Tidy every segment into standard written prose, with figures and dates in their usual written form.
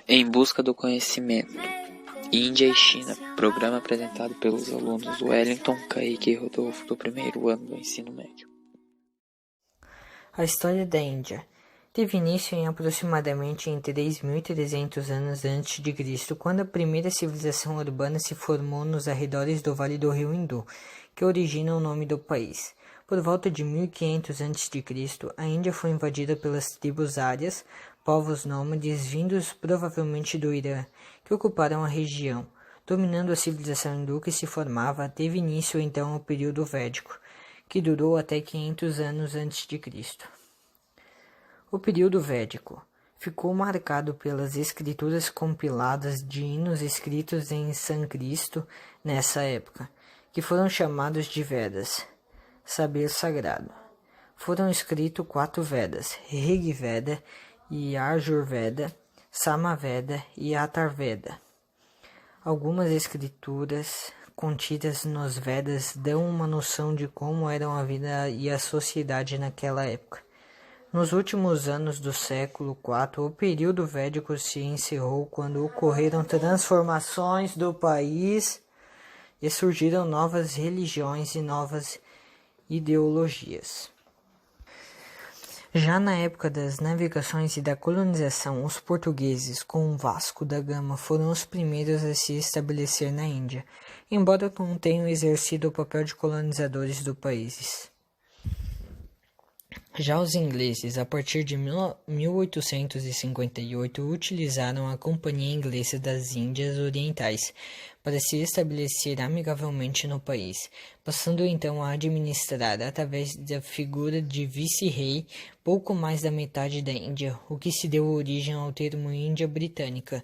Em busca do conhecimento. Índia e China. Programa apresentado pelos alunos Wellington, Kaique e Rodolfo do primeiro ano do ensino médio. A história da Índia teve início em aproximadamente em 3.300 anos antes de Cristo, quando a primeira civilização urbana se formou nos arredores do Vale do Rio Indo, que origina o nome do país. Por volta de 1500 a.C., a Índia foi invadida pelas tribos árias, povos nômades vindos provavelmente do Irã, que ocuparam a região. Dominando a civilização hindu que se formava, teve início então o período védico, que durou até 500 anos antes de Cristo. O período védico ficou marcado pelas escrituras compiladas de hinos escritos em sânscrito nessa época, que foram chamados de Vedas, saber sagrado. Foram escritos 4 Vedas, Rig Veda, Yajurveda, Samaveda e Atharvaveda. Algumas escrituras contidas nos Vedas dão uma noção de como eram a vida e a sociedade naquela época. Nos últimos anos do século IV, o período védico se encerrou quando ocorreram transformações do país e surgiram novas religiões e novas ideologias. Já na época das navegações e da colonização, os portugueses, com Vasco da Gama, foram os primeiros a se estabelecer na Índia, embora não tenham exercido o papel de colonizadores do país. Já os ingleses, a partir de 1858, utilizaram a Companhia Inglesa das Índias Orientais para se estabelecer amigavelmente no país, passando então a administrar, através da figura de vice-rei, pouco mais da metade da Índia, o que se deu origem ao termo Índia Britânica.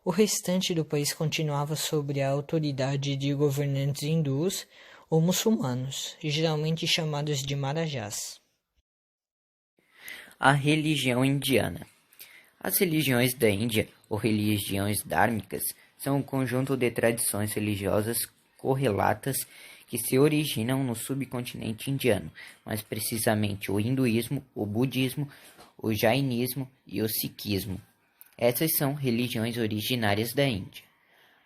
O restante do país continuava sob a autoridade de governantes hindus ou muçulmanos, geralmente chamados de marajás. A religião indiana. As religiões da Índia, ou religiões dhármicas, são um conjunto de tradições religiosas correlatas que se originam no subcontinente indiano, mais precisamente o hinduísmo, o budismo, o jainismo e o sikhismo. Essas são religiões originárias da Índia.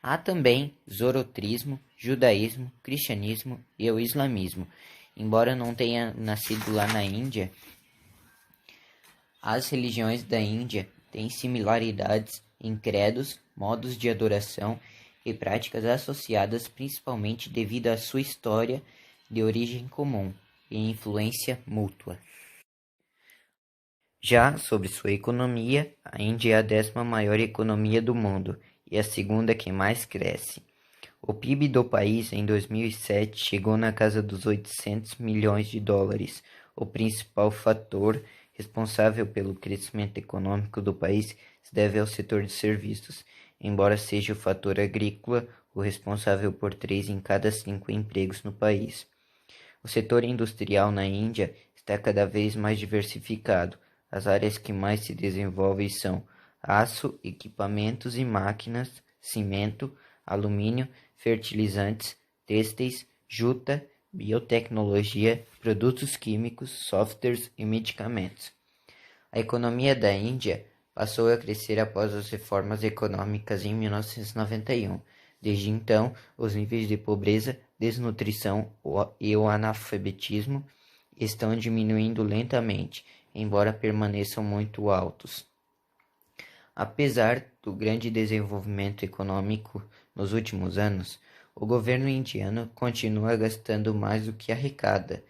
Há também zoroastrismo, judaísmo, cristianismo e o islamismo. Embora não tenha nascido lá na Índia, as religiões da Índia têm similaridades em credos, modos de adoração e práticas associadas principalmente devido à sua história de origem comum e influência mútua. Já sobre sua economia, a Índia é a 10ª maior economia do mundo e a segunda que mais cresce. O PIB do país em 2007 chegou na casa dos 800 milhões de dólares. O principal fator responsável pelo crescimento econômico do país se deve ao setor de serviços, embora seja o fator agrícola o responsável por 3 em cada 5 empregos no país. O setor industrial na Índia está cada vez mais diversificado. As áreas que mais se desenvolvem são aço, equipamentos e máquinas, cimento, alumínio, fertilizantes, têxteis, juta, biotecnologia, produtos químicos, softwares e medicamentos. A economia da Índia passou a crescer após as reformas econômicas em 1991. Desde então, os níveis de pobreza, desnutrição e o analfabetismo estão diminuindo lentamente, embora permaneçam muito altos. Apesar do grande desenvolvimento econômico nos últimos anos, o governo indiano continua gastando mais do que arrecada,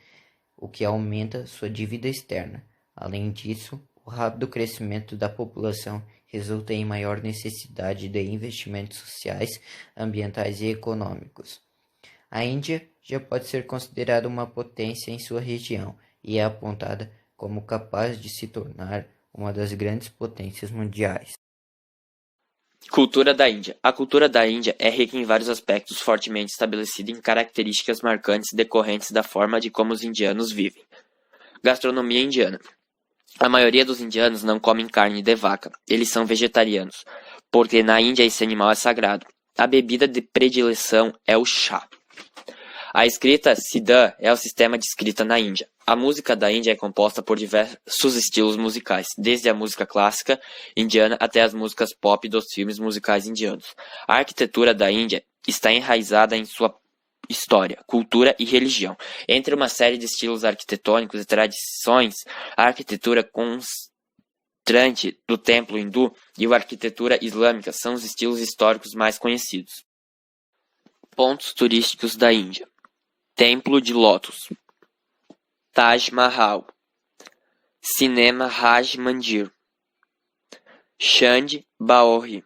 o que aumenta sua dívida externa. Além disso, o rápido crescimento da população resulta em maior necessidade de investimentos sociais, ambientais e econômicos. A Índia já pode ser considerada uma potência em sua região e é apontada como capaz de se tornar uma das grandes potências mundiais. Cultura da Índia. A cultura da Índia é rica em vários aspectos, fortemente estabelecida em características marcantes decorrentes da forma de como os indianos vivem. Gastronomia indiana. A maioria dos indianos não comem carne de vaca, eles são vegetarianos, porque na Índia esse animal é sagrado. A bebida de predileção é o chá. A escrita Siddha é o sistema de escrita na Índia. A música da Índia é composta por diversos estilos musicais, desde a música clássica indiana até as músicas pop dos filmes musicais indianos. A arquitetura da Índia está enraizada em sua história, cultura e religião. Entre uma série de estilos arquitetônicos e tradições, a arquitetura constante do templo hindu e a arquitetura islâmica são os estilos históricos mais conhecidos. Pontos turísticos da Índia: Templo de Lótus, Taj Mahal, Cinema Raj Mandir, Chand Baori,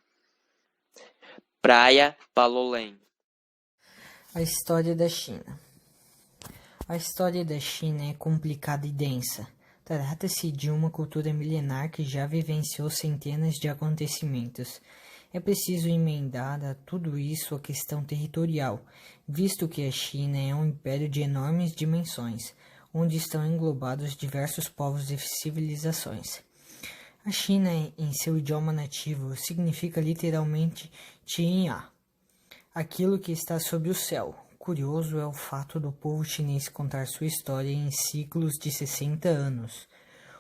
Praia Palolem. A história da China. A história da China é complicada e densa. Trata-se de uma cultura milenar que já vivenciou centenas de acontecimentos. É preciso emendar a tudo isso a questão territorial, visto que a China é um império de enormes dimensões, onde estão englobados diversos povos e civilizações. A China, em seu idioma nativo, significa literalmente Tianha, aquilo que está sob o céu. Curioso é o fato do povo chinês contar sua história em ciclos de 60 anos,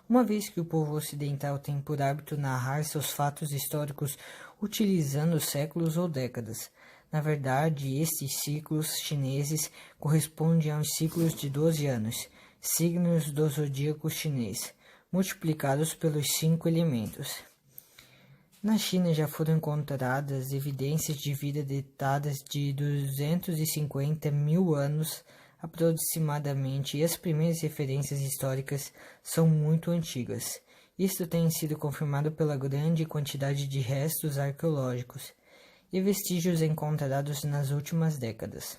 uma vez que o povo ocidental tem por hábito narrar seus fatos históricos utilizando séculos ou décadas. Na verdade, estes ciclos chineses correspondem aos ciclos de 12 anos, signos do zodíaco chinês, multiplicados pelos 5 elementos. Na China já foram encontradas evidências de vida datadas de 250 mil anos aproximadamente, e as primeiras referências históricas são muito antigas. Isto tem sido confirmado pela grande quantidade de restos arqueológicos e vestígios encontrados nas últimas décadas.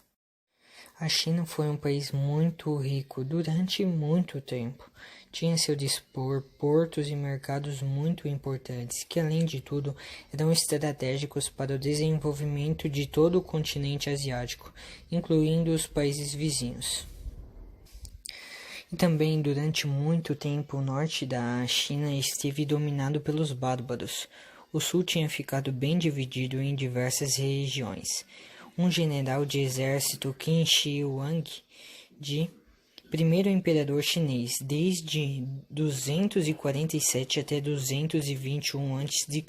A China foi um país muito rico durante muito tempo. Tinha a seu dispor portos e mercados muito importantes, que além de tudo eram estratégicos para o desenvolvimento de todo o continente asiático, incluindo os países vizinhos. E também durante muito tempo o norte da China esteve dominado pelos bárbaros. O sul tinha ficado bem dividido em diversas regiões. Um general de exército, Qin Shi Huang, primeiro imperador chinês, desde 247 até 221 a.C.,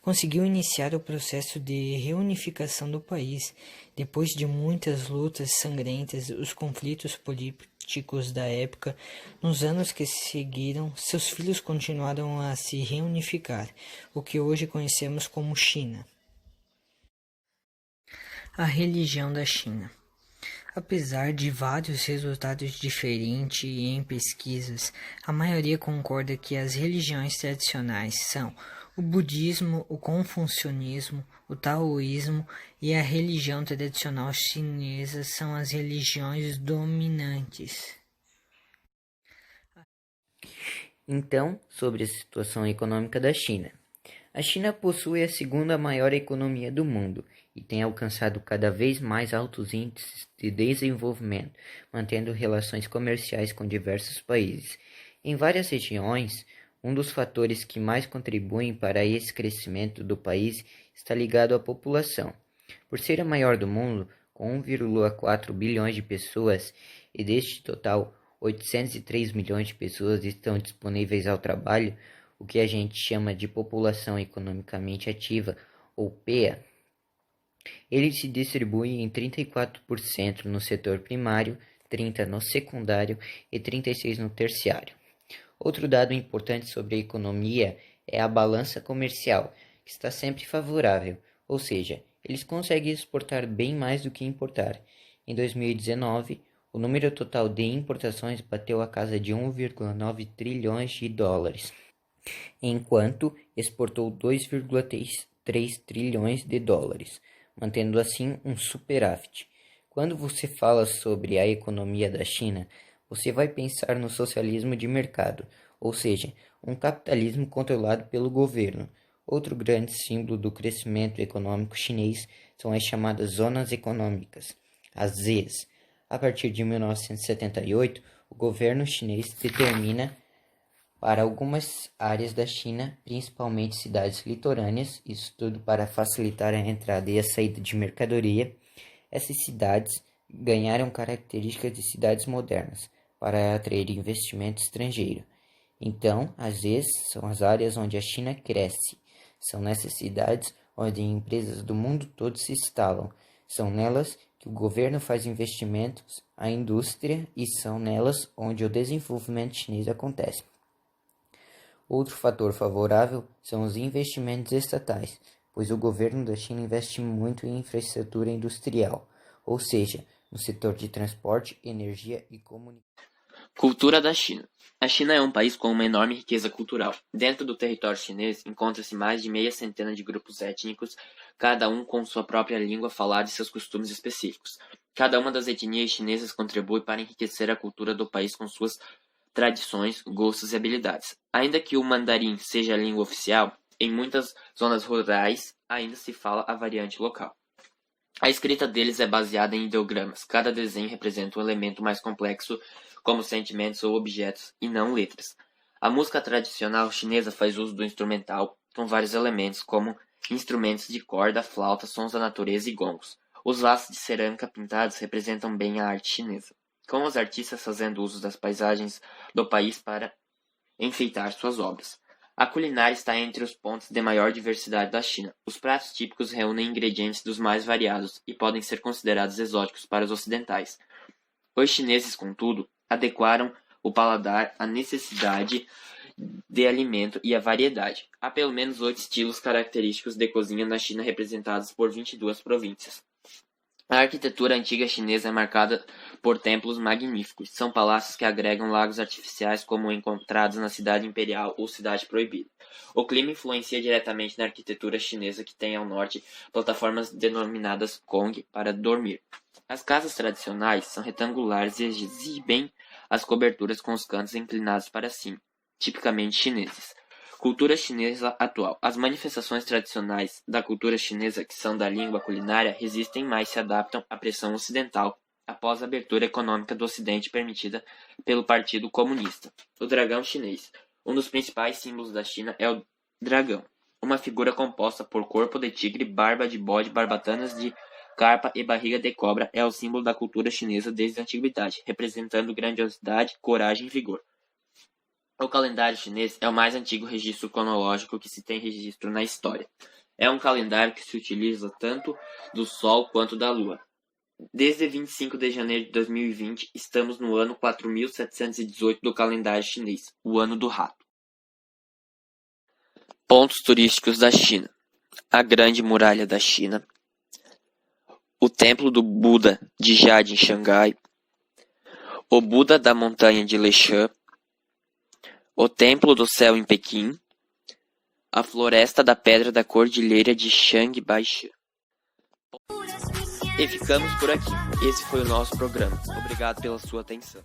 conseguiu iniciar o processo de reunificação do país. Depois de muitas lutas sangrentas, os conflitos políticos da época, nos anos que seguiram, seus filhos continuaram a se reunificar, o que hoje conhecemos como China. A religião da China. Apesar de vários resultados diferentes em pesquisas, a maioria concorda que as religiões tradicionais são o budismo, o confucionismo, o taoísmo e a religião tradicional chinesa são as religiões dominantes. Então, sobre a situação econômica da China. A China possui a segunda maior economia do mundo e tem alcançado cada vez mais altos índices de desenvolvimento, mantendo relações comerciais com diversos países. Em várias regiões, um dos fatores que mais contribuem para esse crescimento do país está ligado à população. Por ser a maior do mundo, com 1,4 bilhões de pessoas, e deste total, 803 milhões de pessoas estão disponíveis ao trabalho, o que a gente chama de população economicamente ativa, ou PEA. Ele se distribui em 34% no setor primário, 30% no secundário e 36% no terciário. Outro dado importante sobre a economia é a balança comercial, que está sempre favorável, ou seja, eles conseguem exportar bem mais do que importar. Em 2019, o número total de importações bateu a casa de 1,9 trilhões de dólares, enquanto exportou 2,3 trilhões de dólares, mantendo assim um superávit. Quando você fala sobre a economia da China, você vai pensar no socialismo de mercado, ou seja, um capitalismo controlado pelo governo. Outro grande símbolo do crescimento econômico chinês são as chamadas zonas econômicas, as ZEs. A partir de 1978, o governo chinês determina para algumas áreas da China, principalmente cidades litorâneas, isso tudo para facilitar a entrada e a saída de mercadoria. Essas cidades ganharam características de cidades modernas para atrair investimento estrangeiro. Então, às vezes, são as áreas onde a China cresce. São nessas cidades onde empresas do mundo todo se instalam. São nelas que o governo faz investimentos, a indústria, e são nelas onde o desenvolvimento chinês acontece. Outro fator favorável são os investimentos estatais, pois o governo da China investe muito em infraestrutura industrial, ou seja, no setor de transporte, energia e comunicação. Cultura da China. A China é um país com uma enorme riqueza cultural. Dentro do território chinês encontra-se mais de meia centena de grupos étnicos, cada um com sua própria língua falada e seus costumes específicos. Cada uma das etnias chinesas contribui para enriquecer a cultura do país com suas tradições, gostos e habilidades. Ainda que o mandarim seja a língua oficial, em muitas zonas rurais ainda se fala a variante local. A escrita deles é baseada em ideogramas. Cada desenho representa um elemento mais complexo, como sentimentos ou objetos, e não letras. A música tradicional chinesa faz uso do instrumental, com vários elementos, como instrumentos de corda, flauta, sons da natureza e gongos. Os vasos de cerâmica pintados representam bem a arte chinesa, com os artistas fazendo uso das paisagens do país para enfeitar suas obras. A culinária está entre os pontos de maior diversidade da China. Os pratos típicos reúnem ingredientes dos mais variados e podem ser considerados exóticos para os ocidentais. Os chineses, contudo, adequaram o paladar à necessidade de alimento e à variedade. Há pelo menos 8 estilos característicos de cozinha na China, representados por 22 províncias. A arquitetura antiga chinesa é marcada por templos magníficos. São palácios que agregam lagos artificiais como encontrados na Cidade Imperial ou Cidade Proibida. O clima influencia diretamente na arquitetura chinesa, que tem ao norte plataformas denominadas Gong para dormir. As casas tradicionais são retangulares e exibem as coberturas com os cantos inclinados para cima, tipicamente chineses. Cultura chinesa atual. As manifestações tradicionais da cultura chinesa, que são da língua culinária, resistem mais e se adaptam à pressão ocidental após a abertura econômica do Ocidente permitida pelo Partido Comunista. O dragão chinês. Um dos principais símbolos da China é o dragão, uma figura composta por corpo de tigre, barba de bode, barbatanas de carpa e barriga de cobra. É o símbolo da cultura chinesa desde a antiguidade, representando grandiosidade, coragem e vigor. O calendário chinês é o mais antigo registro cronológico que se tem registro na história. É um calendário que se utiliza tanto do Sol quanto da Lua. Desde 25 de janeiro de 2020, estamos no ano 4718 do calendário chinês, o ano do rato. Pontos turísticos da China. A Grande Muralha da China, o Templo do Buda de Jade em Xangai, o Buda da Montanha de Leshan, o Templo do Céu em Pequim, a Floresta da Pedra da Cordilheira de Chiang-Bai-Shan. E ficamos por aqui. Esse foi o nosso programa. Obrigado pela sua atenção.